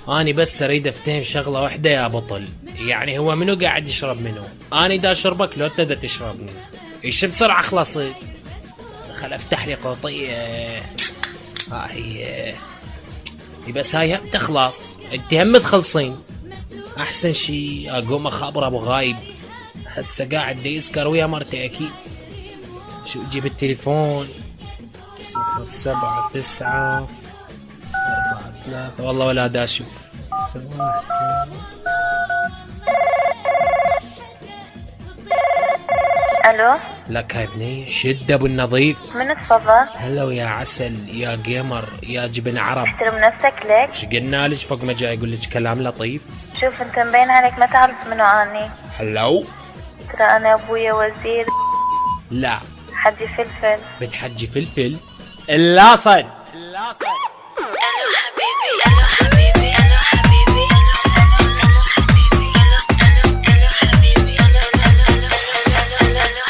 اني بس اريد افتهم شغله واحده يا بطل، يعني هو منو قاعد يشرب منو؟ اني دا اشربك لو انت دا تشربني؟ ايش بسرعه خلصت. خل افتح لي قوطيه. هاي بس هاي هم تخلص، انت هم تخلصين. احسن شي اقوم اخابر ابو غايب، هسه قاعد دي يسكر ويا مرتي اكيد. شو اجيب التليفون؟ 079 4 3 والله ولا دا اشوف. الو لك هاي بني شد ابو النظيف. من تفضل؟ هلا ويا عسل يا جيمر يا جبن عرب. احترم نفسك لك. ايش قلنا لك فوق ما جاي يقول لك كلام لطيف؟ شوف انت مبين عليك ما تعرف منو اني. هلو ترى انا ابويا وزير. لا حجي فلفل. بتحجي فلفل؟ اللاصد اللاصد. الو حبيبي الو حبيبي الو حبيبي الو حبيبي الو حبيبي الو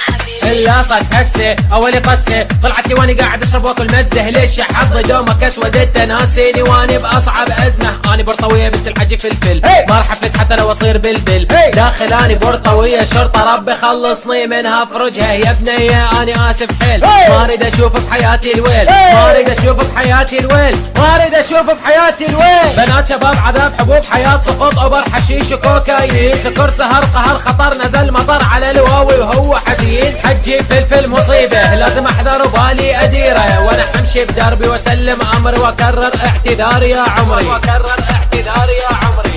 حبيبي. اللاصد هسه اولي قسه طلعت لي وانا قاعد اشرب واكل مزه. ليش حظي دومك اسود انت ناسيني واني باصعب ازمه. اني برطويه بنت الحجي فلفل ما راح افلت حتى لو اصير بلبل. داخل اني برطويه شرطه ربي خلصني منها فرجها. يا بنيه اني اسف حيل ما اريد اشوف بحياتي الويل. ما اريد اشوف بحياتي الويل. ما اريد اشوف بحياتي الويل. بنات شباب عذاب حبوب حياه سقط اوبر حشيش وكوكايين. سكر سهر قهر خطر نزل مطر على الواوي وهو حزين. حجي فلفل مصيبه لازم احذر وبالي اديره. وانا حمشي بدربي واسلم امري واكرر اعتذاري يا عمري. واكرر اعتذاري يا عمري.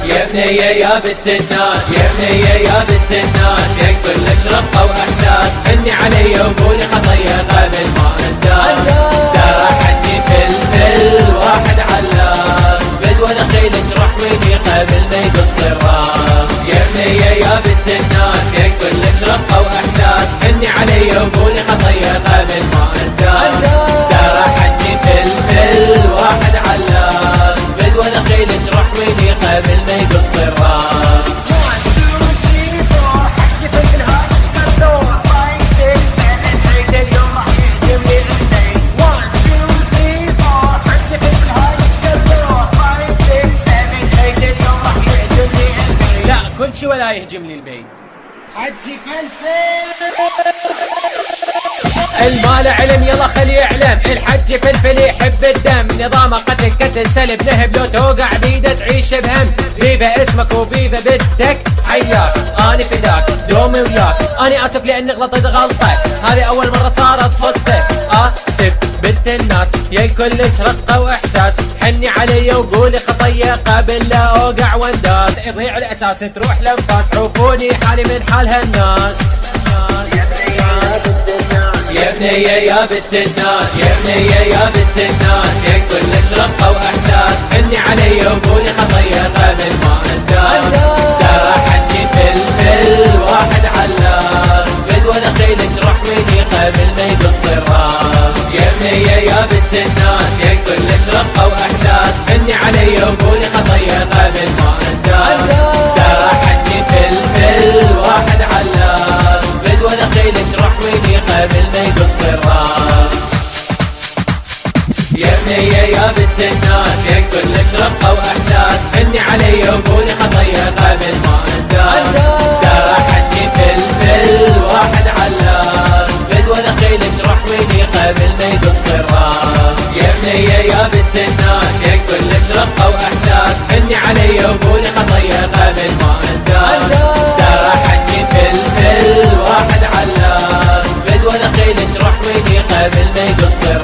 يا بنية يا بنت الناس يا بنية يا بنت الناس يا كلك رقة واحساس. حني علي وقولي خطية قبل ما انداس. ترى حجي فلفل واحد علاس بدوى دخيلك رحمني قبل ما يقص الراس. يا بنية يا بنت الناس يا كلك رقة واحساس. حني علي وقولي خطية قبل ما انداس. ترى حجي فلفل واحد علاس بدوى دخيلك رحمني قبل ما يقص الراس. لا كل شي ولا يهجم لي البيت. حجي فلفل المال علم يلا خلي يعلم. الحج فلفل يحب الدم. نظامه قتل سلب نهب لو توقع بيده تعيش بهم. بيبه اسمك وبيبه بنتك حياك اني فداك دومي وياك. اني اسف لاني غلطت غلطه هذه اول مره صارت صدفه. اسف بنت الناس يا كلش رقه واحساس. حني علي وقولي خطيه قبل لا اوقع وانداس. يضيع الاساس تروح لنفاس. عوفوني حالي من حال هالناس. يا بنية يا بنت الناس يا بنية يا بنت الناس يا كلش رقة واحساس. حني علي وقولي خطية قبل ما انداس. ترى حجي فلفل واحد علاس بدوى دخيلك رحمني قبل ما يقص الراس. يا بنية يا بنت الناس يا كلش رقة واحساس. حني علي وقولي خطية قبل ما انداس. ترى حجي فلفل واحد علاس بدوى دخيلك رحمني قبل ما يقص الراس. يا بنية يا بنت الناس يا كلش رقة واحساس. حني علي وقولي خطية قبل ما انداس. ترى حجي فلفل واحد علاس بدوى دخيلك رحمني قبل ما يقص الراس. يا بنية يا بنت الناس يا كلش رقة واحساس. حني علي وقولي خطية قبل ما انداس. ترى حجي فلفل واحد علاس بدوى دخيلك رحمني قبل ما يقص الراس.